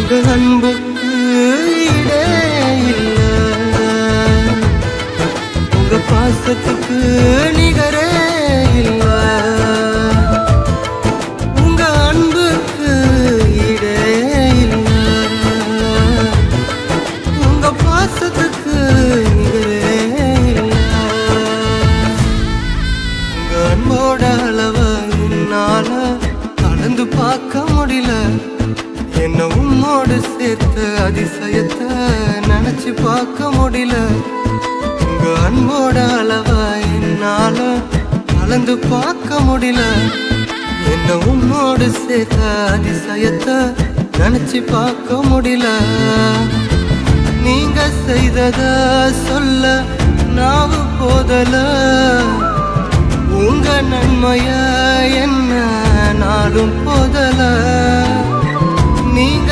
உங்க அன்புக்கு ஈடே இல்ல, உங்க பாசத்துக்கு நிகரே இல்ல. உங்க அன்புக்கு ஈடே இல்ல, உங்க பாசத்துக்கு நிகரே இல்ல. உங்க அன்போட அளவ என்னால அளந்து பார்க்க முடியல. என்ன உன்னோடு சேர்த்த அதிசயத்தை நினைச்சு பார்க்க முடியல. உங்க அன்போட அளவ என்னால அளந்து பார்க்க முடியல. என்ன உன்னோடு சேர்த்த அதிசயத்தை நினைச்சு பார்க்க முடியல. நீங்க செய்தத சொல்ல நாவு போதல. உங்க நன்மைய என்ன நாளும் போதல. நீங்க